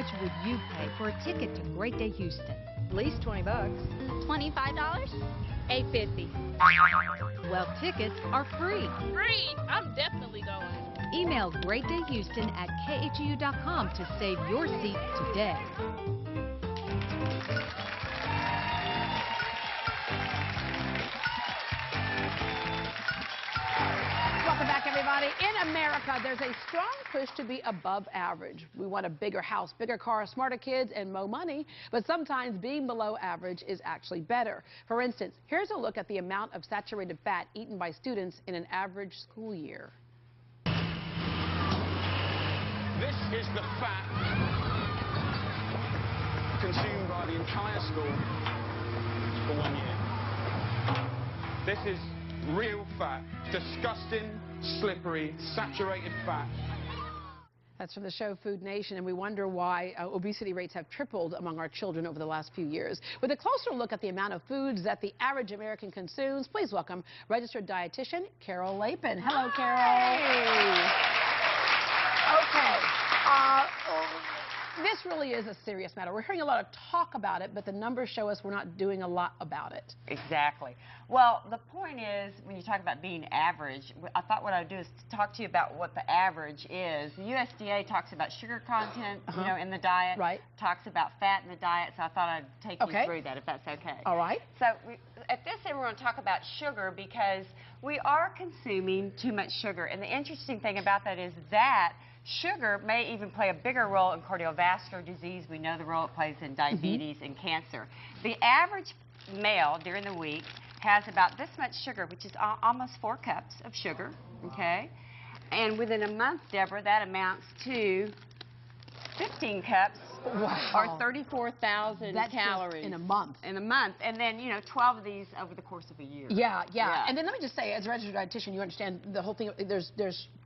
much would you pay for a ticket to Great Day Houston? At least 20 bucks. $25? $8.50. Well, tickets are free. Free! I'm definitely going. Email greatdayhouston@khou.com to save your seat today. Welcome back, everybody. In America, there's a strong push to be above average. We want a bigger house, bigger car, smarter kids, and more money. But sometimes being below average is actually better. For instance, here's a look at the amount of saturated fat eaten by students in an average school year. This is the fat consumed by the entire school for 1 year. This is real fat, disgusting, slippery, saturated fat. That's from the show Food Nation, and we wonder why obesity rates have tripled among our children over the last few years. With a closer look at the amount of foods that the average American consumes, please welcome registered dietitian Carol Lapin. Hello, Carol. Hey. Okay. This really is a serious matter. We're hearing a lot of talk about it, but the numbers show us we're not doing a lot about it. Exactly. Well, the point is, when you talk about being average, I thought what I'd do is talk to you about what the average is. The USDA talks about sugar content, you know, in the diet. Right. Talks about fat in the diet, so I thought I'd take you through that, if that's okay. All right. So at this end, we're going to talk about sugar because we are consuming too much sugar. And the interesting thing about that is that sugar may even play a bigger role in cardiovascular disease. We know the role it plays in diabetes and cancer. The average male during the week has about this much sugar, which is almost 4 cups of sugar, okay? And within a month, Deborah, that amounts to 15 cups. Wow. Or 34,000 calories. In a month. In a month. And then, you know, 12 of these over the course of a year. Yeah. And then let me just say, as a registered dietitian, you understand the whole thing. There's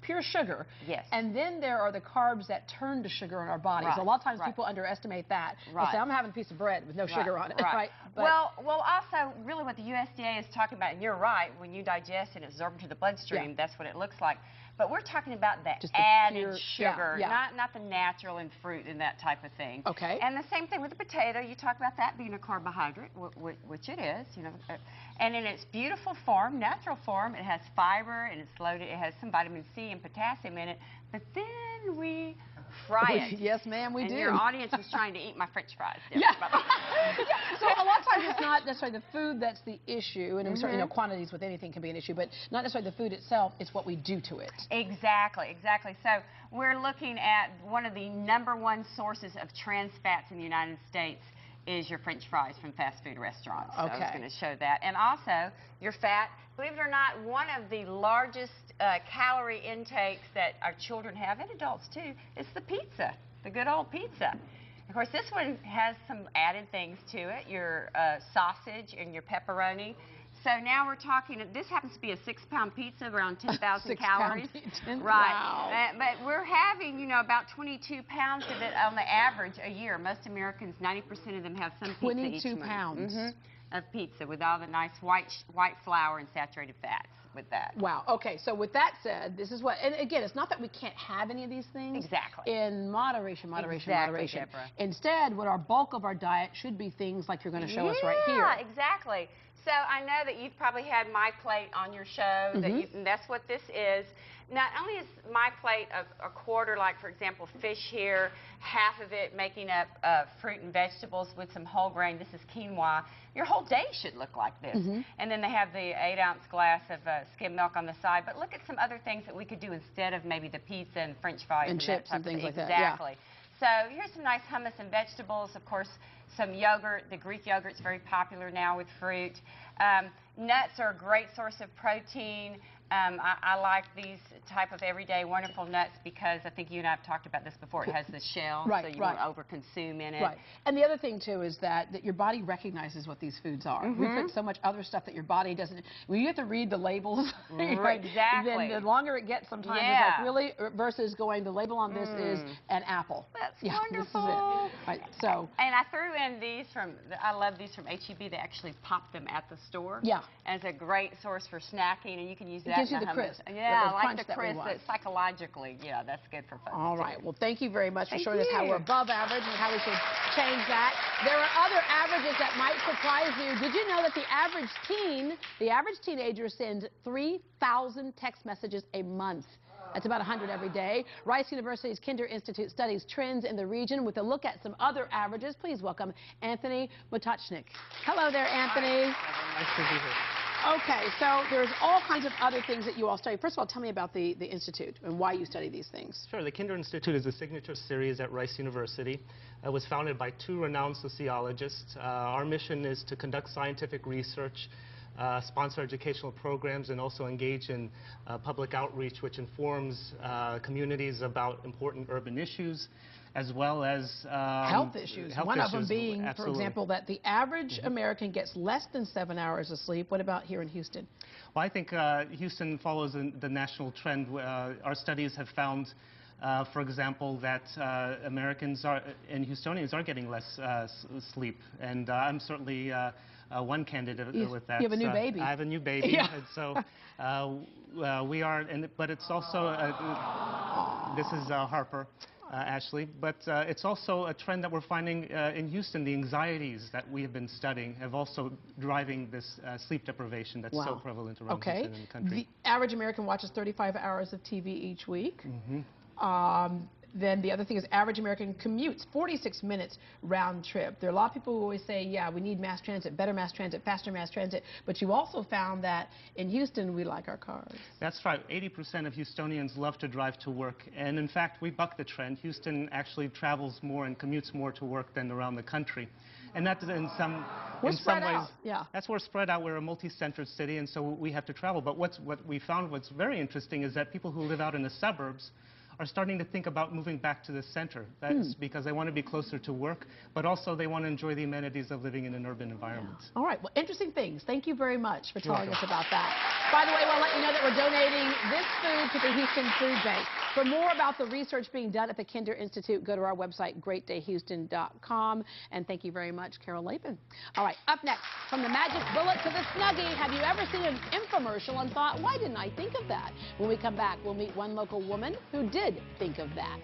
pure sugar. Yes. And then there are the carbs that turn to sugar in our bodies. Right. A lot of times people underestimate that. They say, I'm having a piece of bread with no sugar on it. Right. But well, also, really what the USDA is talking about, and you're right, when you digest and absorb into the bloodstream, that's what it looks like. But we're talking about the added sugar, not the natural in fruit and that type of thing. Okay. And the same thing with the potato. You talk about that being a carbohydrate, which it is, you know. And in its beautiful form, natural form, it has fiber and it's loaded. It has some vitamin C and potassium in it. But then we fry it. Yes, ma'am, we do. And your audience was trying to eat my French fries. Yeah. So a lot of times it's not necessarily the food that's the issue, and certainly, you know, quantities with anything can be an issue, but not necessarily the food itself, it's what we do to it. Exactly. So we're looking at one of the #1 sources of trans fats in the United States is your French fries from fast food restaurants. So I was going to show that. And also, your fat, believe it or not, one of the largest calorie intakes that our children have, and adults too, is the pizza, the good old pizza. Of course, this one has some added things to it, your sausage and your pepperoni. So now we're talking, this happens to be a 6-pound pizza, around 10,000 calories. Right. Wow. But we're having, you know, about 22 pounds of it on the average a year. Most Americans, 90% of them have some pizza 22 each pounds. month. Of pizza with all the nice white flour and saturated fats with that. Wow. Okay. So with that said, this is what, and again, it's not that we can't have any of these things. Exactly. In moderation. Deborah. Instead, what our bulk of our diet should be things like you're going to show us right here. Yeah, exactly. So I know that you've probably had My Plate on your show, and that's what this is. Not only is My Plate a quarter, like for example fish here, half of it making up fruit and vegetables with some whole grain. This is quinoa. Your whole day should look like this. And then they have the 8-ounce glass of skim milk on the side. But look at some other things that we could do instead of maybe the pizza and French fries and chips and things like that. Exactly. So here's some nice hummus and vegetables. Of course, some yogurt. The Greek yogurt's very popular now with fruit. Nuts are a great source of protein. I like these type of everyday wonderful nuts because I think you and I have talked about this before. It has the shell, so you won't overconsume in it. Right. And the other thing, too, is that your body recognizes what these foods are. We put so much other stuff that your body doesn't. When you have to read the labels, exactly. Then the longer it gets sometimes, it's like really, versus going, the label on this is an apple. That's This wonderful. is it. Right, so. And I threw in these I love these from H-E-B. They actually pop them at the store. Yeah. And it's a great source for snacking, and you can use that gives you the crisp. Yeah, I like the crisp. Psychologically, yeah, that's good for folks. All right. Well, thank you very much for showing us how we're above average and how we should change that. There are other averages that might surprise you. Did you know that the average teenager sends 3,000 text messages a month? That's about 100 every day. Rice University's Kinder Institute studies trends in the region with a look at some other averages. Please welcome Anthony Motachnik. Hello there, Anthony. Nice to be here. Okay, so there's all kinds of other things that you all study. First of all, tell me about the Institute and why you study these things. Sure. The Kinder Institute is a signature series at Rice University. It was founded by two renowned sociologists. Our mission is to conduct scientific research, sponsor educational programs, and also engage in public outreach, which informs communities about important urban issues, as well as health issues. One of them being, for example, that the average American gets less than 7 hours of sleep. What about here in Houston? Well, I think Houston follows the national trend. Our studies have found, for example, that Americans and Houstonians are getting less sleep, and I'm certainly one candidate with that. You have a new baby. I have a new baby, yeah. And so we are, but it's also, this is Harper, Ashley, but it's also a trend that we're finding in Houston. The anxieties that we have been studying have also driving this sleep deprivation that's so prevalent around Houston and the country. The average American watches 35 hours of TV each week. Then the other thing is average American commutes 46 minutes round trip. There are a lot of people who always say, yeah, we need mass transit, better mass transit, faster mass transit, but you also found that in Houston we like our cars. That's right. 80% of Houstonians love to drive to work, and in fact we buck the trend. Houston actually travels more and commutes more to work than around the country. And that in some ways, that's we're spread out. We're a multi-centered city, and so we have to travel. But what we found what's very interesting is that people who live out in the suburbs are starting to think about moving back to the center. That's because they want to be closer to work, but also they want to enjoy the amenities of living in an urban environment. All right, well, interesting things. Thank you very much for telling us about that. By the way, I want to let you know that we're donating this food to the Houston Food Bank. For more about the research being done at the Kinder Institute, go to our website, greatdayhouston.com. And thank you very much, Carol Lapin. All right, up next, from the magic bullet to the Snuggie, have you ever seen an infomercial and thought, why didn't I think of that? When we come back, we'll meet one local woman who did think of that.